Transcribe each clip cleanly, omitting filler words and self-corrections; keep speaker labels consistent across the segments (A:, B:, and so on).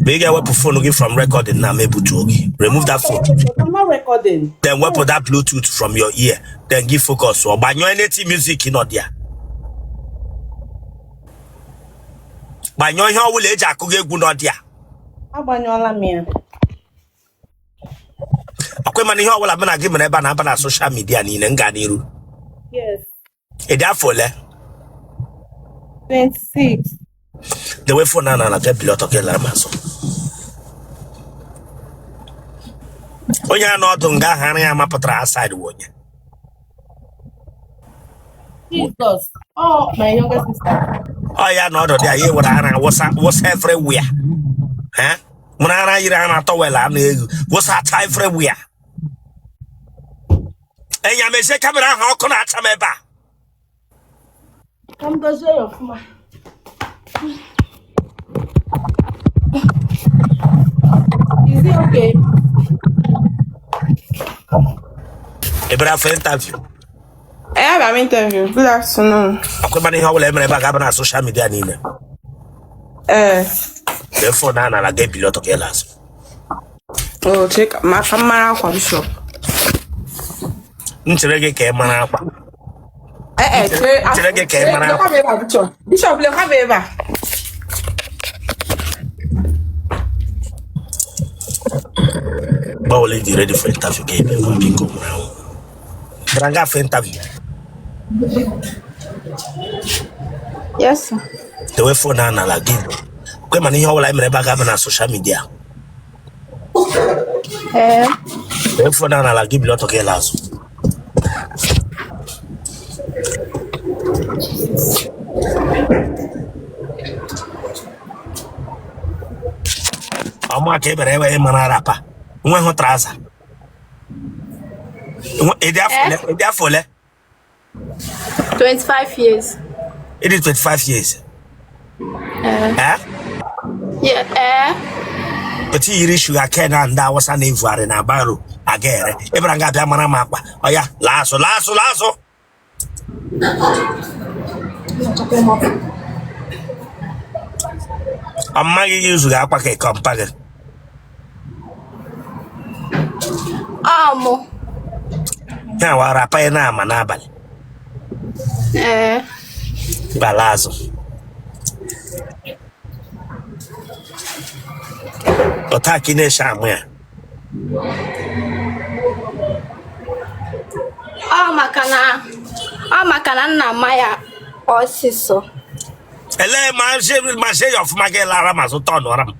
A: Big weapon phone from recording now, maybe to remove that phone.
B: I'm not recording.
A: Then weapon that Bluetooth from your ear. Then give focus. Or by your native music in there. By your will age I could get good on there.
B: Abanyola me.
A: Akwemani how will I been a given a banana social media in Nganiru?
B: Yes.
A: A therefore
B: 26.
A: The way for Nana and get below talking Lamaso. Oh, yeah, not on Gahana Mapatra side one.
B: Jesus. Oh, my younger sister.
A: Oh, yeah, not there. Yeah, what I was everywhere. Huh? When I ran out of was at everywhere. And you may say, camera, how can I tell me back?
B: Come to say of my. Is it okay?
A: A brave interview.
C: I have an interview. Good afternoon.
A: Akwemani how will I ever have a social media nina? Therefore, Nana, I get below to get us.
C: Oh, check my camera from the shop.
A: Ncherege camera.
C: Ncherege camera. Bishop, look have ever.
A: Bowling ready for interview game. Bingo now. Branga for interview.
C: Yes, sir.
A: The way for Nana like give. Kwemani how will I ever have a social media? The way for Nana like give below to get us. I'm not able to manarapa. One hot traza. Therefore,
D: 25 years.
A: it is 25 years.
D: Yeah.
A: But he reached you again, and that was an injury in a barrel again. Everyone got their manamapa. Oh, yeah, lasso. I'm not using a packet companion.
D: Amo.
A: Now, I pay now, manabal. Balazo. Otakine somewhere.
D: Makana na maya osiso.
A: Ele manje of Magela Ramazoton or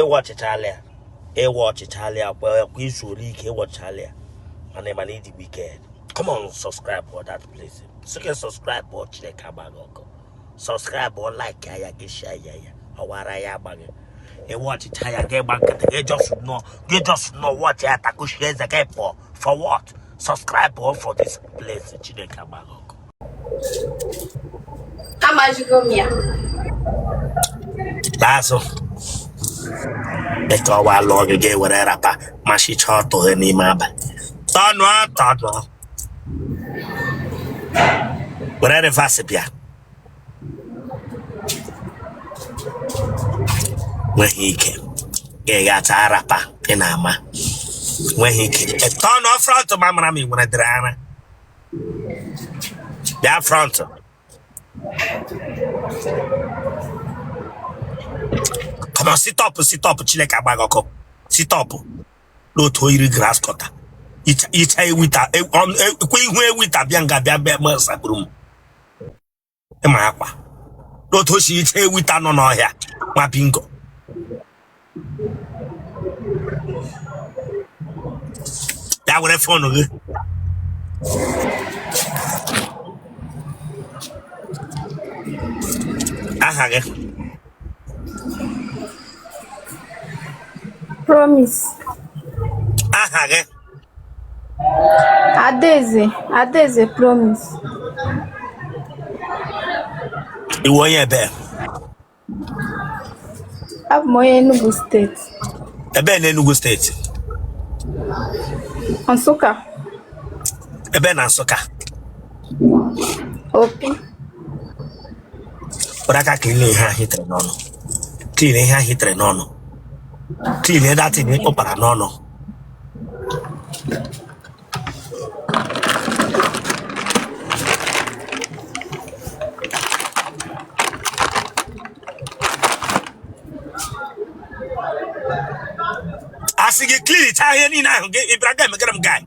A: watch Italia. Watch Italia. Well, we should watch Italia. And then I need the weekend. Come on, subscribe for that place. So you can subscribe, watch the Kabago. Subscribe or like, I get share. Or what I am. And watch Italia. Get back. They just know what I have to share the game for. For what? Subscribe for this place. Chineka Bago. That's all. Let's go while long again with that rapper. Mashi Chato and Imaba. Tonwa. Whatever Vasipia. When he came, he got a rapper in Ama. When he came, a ton of front to Mamma when I drama. That front. Come on, sit up, Chileka Bagoko. Sit up. No toy grass cutter. It's a with a queen with a bianga mercer broom. Emma. No toshi, it's a with an on here. My bingo. That would have fun of it.
D: Promise. Adeze promise.
A: You want your bear?
D: Have more Enugu State.
A: A bear in Enugu State.
D: Nsuka.
A: A bear Nsuka.
D: Opi.
A: Oraka clean ihe hitre n'ọnụ. Clean ihe hitre n'ọnụ. Clean that thing ịkpọpara n'ọnụ. Asị gị clean it ahịa niile ahụ gị ịbịara ga emegara m guy.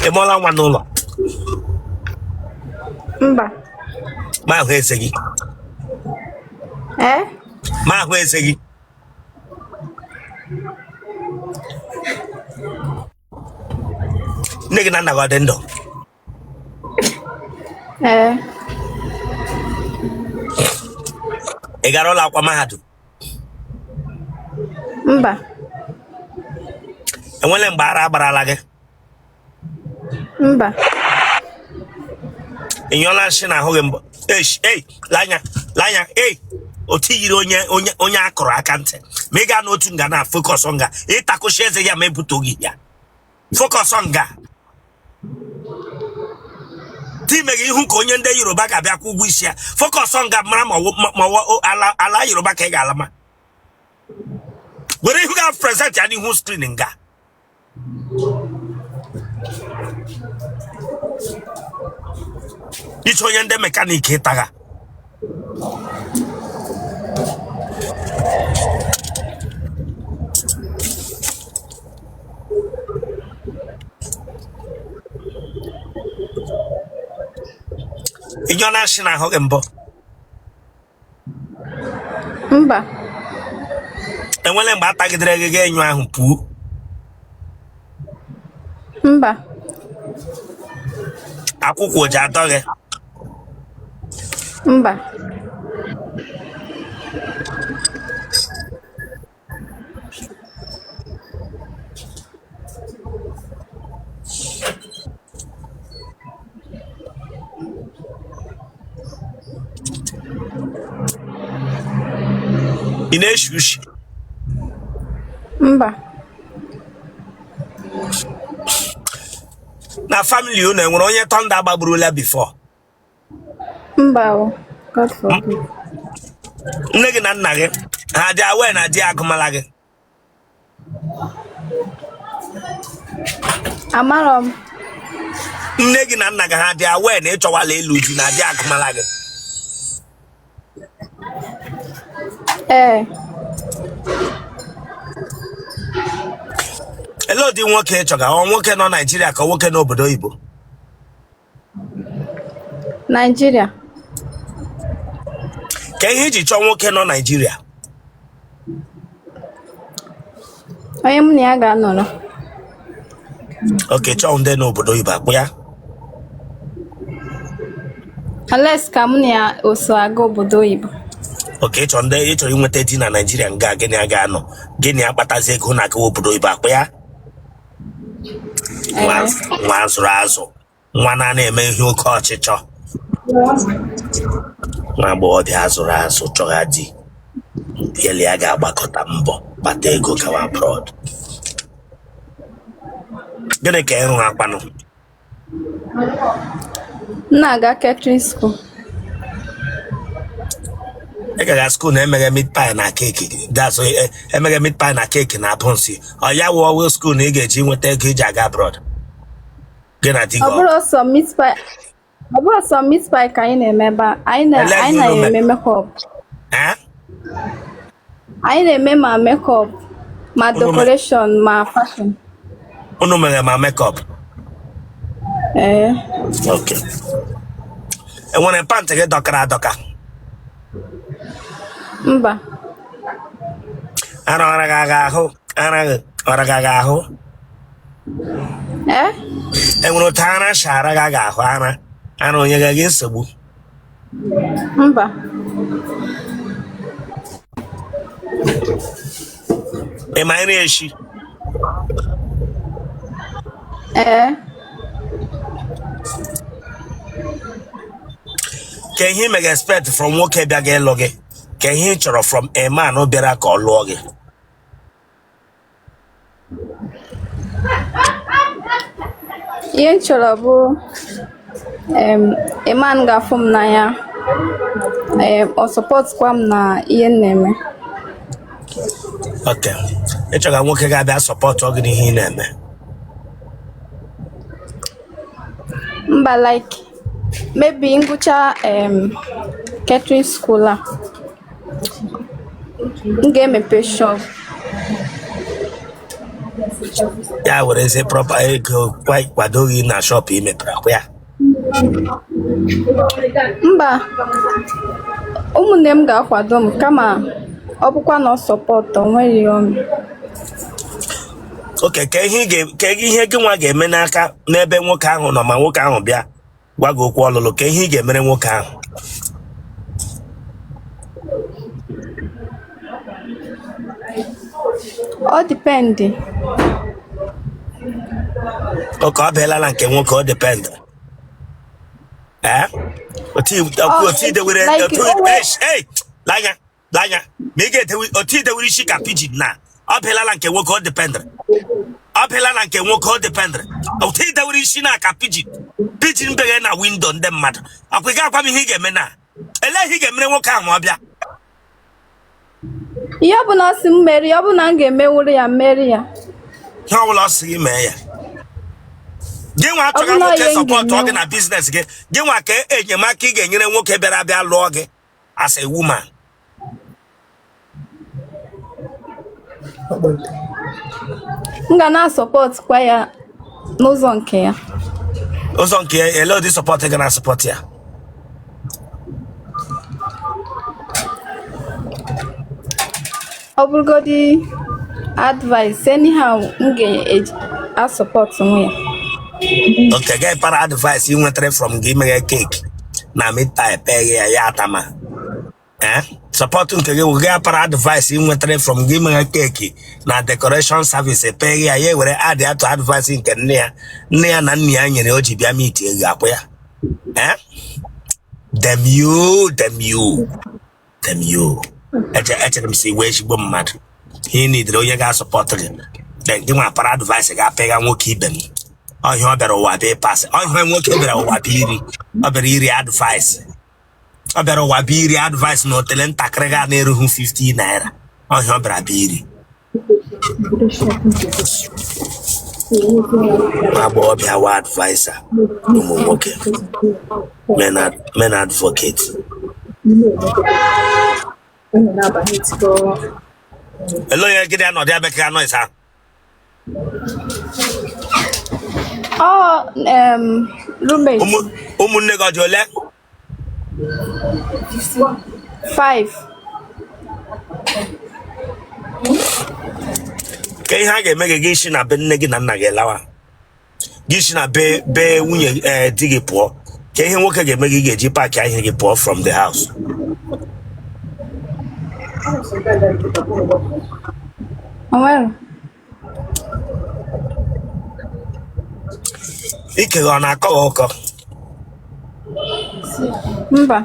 A: Emola nwa n'ụlọ.
D: Mba.
A: Ma ahụ eze gị. Ma ahụ eze gị. Nne gị na nna gị ọ dị ndụ? Ị gara ụlọ akwụkwọ mahadum?
D: Mba.
A: Enwere mgbe ara agbarala gị?
D: Mba.
A: Ị nyụọla nsị na ahụghị mbọ? Lanya, otu yiri onye akụrụ aka ntị. Ma ị gaa n'otu nga na focus nga, ịtakụchi eze ya ma ebutoghị ya. Focus nga. Time gị ihu ka onye ndị Yoruba ga-abịa kwụ ụgwọ isi ya. Focus nga mara ma ala Yoruba ka ị ga-ala ma. Were ihu ga present ya n'ihu screen nga. Icho onye ndị mekanik ịtagha. Inyo na shi na ahụ mbọ.
D: Mba.
A: Enwere mgbe atagidere gị enyo ahụ pụọ?
D: Mba.
A: Akwụkwọ ji atọ gị?
D: Mba.
A: Ị na-eshi ushi?
D: Mba.
A: Na family unu enwere onye tọnda gbagburula before?
D: Mba o. God forbid.
A: Nne gị na nna gị ha dị awe na di agụmala gị?
D: Amara m.
A: Nne gị na nna gị ha dị awe na ịchọwala elu di na di agụmala gị? Ele ụdị nwoke ịchọga? Ọ nwoke nọ Nigeria ka nwoke n'obodo oyibo?
D: Nigeria.
A: Ka ihe iji chọọ nwoke nọ Nigeria?
D: Onye m na ya ga-anọrọ.
A: Oke, chọọ ndị n'obodo oyibo akpụ ya?
D: Unless ka m na ya oso aga obodo oyibo.
A: Oke, ịchọrọ ndị ịchọrọ inweta di na Nigeria nga gịnị a ga-anọ? Gịnị akpatazi ego na aga obodo oyibo akpụ ya? Nwa azụrụ azụ, nwa na-eme ihe oke ọchịchọ. Nwa agbọghọbịa azụrụ azụ chọga di. Ele ya ga-agbakọta mbọ kpata ego gawa abroad. Gịnị ka ịrụ akpanụ?
D: M na-aga catering school.
A: Ị ga-aga school na-emeghe meat pie na keki. That's emeghe meat pie na keki na abụnsị. Ọ ya wụọ school na ị ga-eji nweta ego iji aga abroad. Gị na di gị.
D: Ọ bụrụ sọ meat pie ka anyị na-eme ebe a. Anyị na-eme makeup. Anyị na-eme ma makeup, ma decoration, ma fashion.
A: Unu mere ma makeup? Okay. Enwere pant gị dọkara adọka?
D: Mba.
A: Ara ọra gị ahụ? Ọra gị ahụ? Enwere otu ara shara gị ahụ ara onye gị nsogbu?
D: Mba.
A: Ị ma ị na-eshi? Ka ihe ị mega expect from nwoke bịa ga ịlụ gị? Can he chọrọ from a man no bịara ka ọ lụọ gị?
D: Ihe chọrọ bụ a man ga-afụ m n'anya, ọ support kwa m na ihe na-eme.
A: Okay. Ị chọrọ nwoke ga-abịa support gị n'ihe ị na-eme.
D: Mba, like maybe ngụcha catering school a m ga-emepe shop.
A: Ya were eze proper ego kwado gị na shop imepere akwa ya.
D: Mba, ụmụnne m ga-akwado m kama ọ bụkwa na ọ support onweghị ọnụ.
A: Okay, ka ihe gị nwa ga-eme n'aka n'ebe nwoke ahụ nọ ma nwoke ahụ bịa gwa gị okwu ọlụlụ, ka ihe ị ga-emere nwoke ahụ?
D: Ọ dịpendị.
A: Oke ọ bịala na nke nwoke, ọ dịpendị. Lanya, ma ị ga-edewe otu idewere isi ka pidgin na ọ bịala na nke nwoke, ọ dịpendị. Ọ bịala na nke nwoke, ọ dịpendị. Otu idewere isi na ka pidgin beghe na windo ndị mmadụ. Ọkwa ị ga-agwa m ihe ị ga-eme na ele ihe ị ga-emere nwoke ahụ ma ọ bịa?
D: Ihe ọ bụla ọ sị m meri, ọ bụ na m ga-emewuru ya mmeri ya.
A: Ihe ọ bụla ọ sị gị mee ya. Gị nwa achọghị nwoke sọpọtụ ọ gị na biznes gị. Gị nwa ka enyemaka ị ga-enyere nwoke bịara abịa lụọ gị as a woman.
D: M ga na-asọpọt kwa ya n'ụzọ nke ya.
A: Ụzọ nke ya, ele ụdị sọpọtụ gị na-asọpọtụ ya?
D: Ọ bụrụgodị advice anyhow m ga-asọpọt nwe ya.
A: Okay, gị para advice ị nwetara from gị meghe cake na meat-pie peghe ya atama. Support nke gị wụ para advice ị nwetara from gị meghe cake na decoration service peghe ya were add ya to advice nke nne ya na nne ya nyere o ji bịa meet ego akwa ya. Them you. Echere m si wee ezigbo mmadụ. He needed onye ga-asọpọt gị. Then gị nwa para advice ga-apịga nwoke ibe m. Ọhịa ọ bịara ụwa bịa pasị. Ọhịa nwoke bịara ụwa bịa iri. Ọ bịara iri advice. Ọ bịara ụwa bịa iri advice na otele ntakịrị ga na-erughị 50 naira. Ọhịa ọ bịara bịa iri. Agbọghọbịa wa advisor ụmụ nwoke. Men advocate. Hello, ya gị anọ dị abịa ka anọ ịsa.
D: Roommate.
A: Ụmụnne gị ọ dị ole?
D: 5.
A: Ka ihe a ga-eme gị isi na be nne gị na nna gị lawa. Gị isi na be nwunye di gị pụọ. Ka ihe nwoke ga-eme gị ga-eji paaki ihe gị pụọ from the house.
D: Nwere.
A: Ike gị ọ na-akọ gị ụkọ?
D: Mba.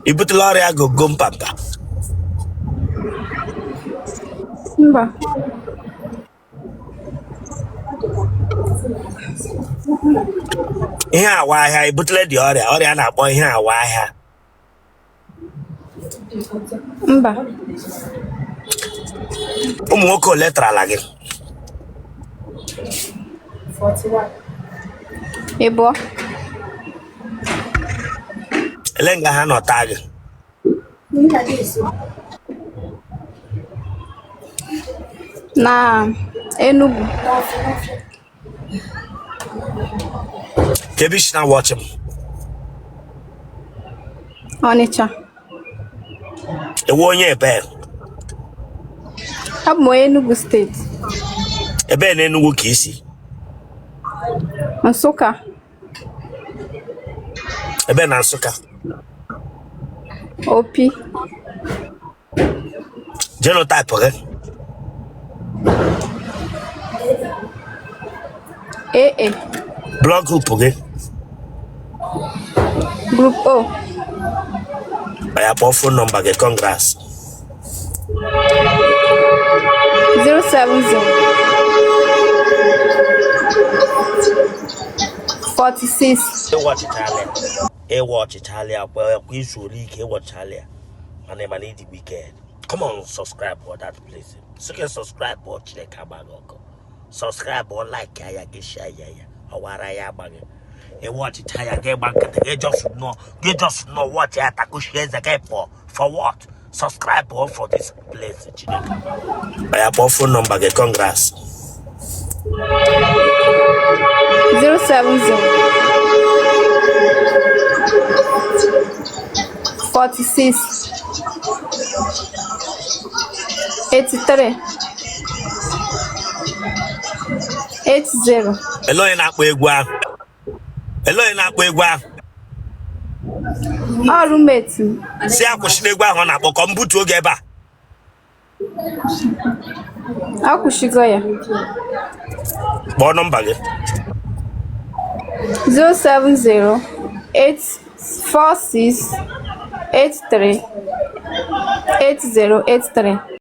A: I butela ọrịa gogo mpapa?
D: Mba.
A: Ihe awa ahịa, i butela dị ọrịa na-akpọ ihe awa ahịa.
D: Mba.
A: Ụmụ nwoke ole tarala gị?
D: 2.
A: Ele nga ha nọta gị?
D: Na Enugu.
A: Kebish na watch him.
D: Onitsha.
A: Ewe onye ebe?
D: Abụ m onye Enugu steeti.
A: Ebe na Enugu ka isi?
D: Nsuka.
A: Ebe na Nsuka?
D: Opi.
A: Genotype gị?
D: AA.
A: Blood group gị?
D: Group O.
A: I have a phone number. Get congrats.
D: 070 46
A: Watch Italia. Watch Italia. Well, we should watch Italia. My name is the Wicked. Come on, subscribe for that place. So you can subscribe or check out. Subscribe or like ya get share ya. Awara ya bag. You watch Italia. Get back. You just know what you have to share the game for. For what? Subscribe or for this place. I have a phone number. Get congrats.
D: 070 46 83 80.
A: Hello, in Gwegwegwe. Hello, in Gwegwegwe.
D: All roommates.
A: See, I was going to go come put together.
D: Akushigoya.
A: What number?
D: 070 846 83 8083.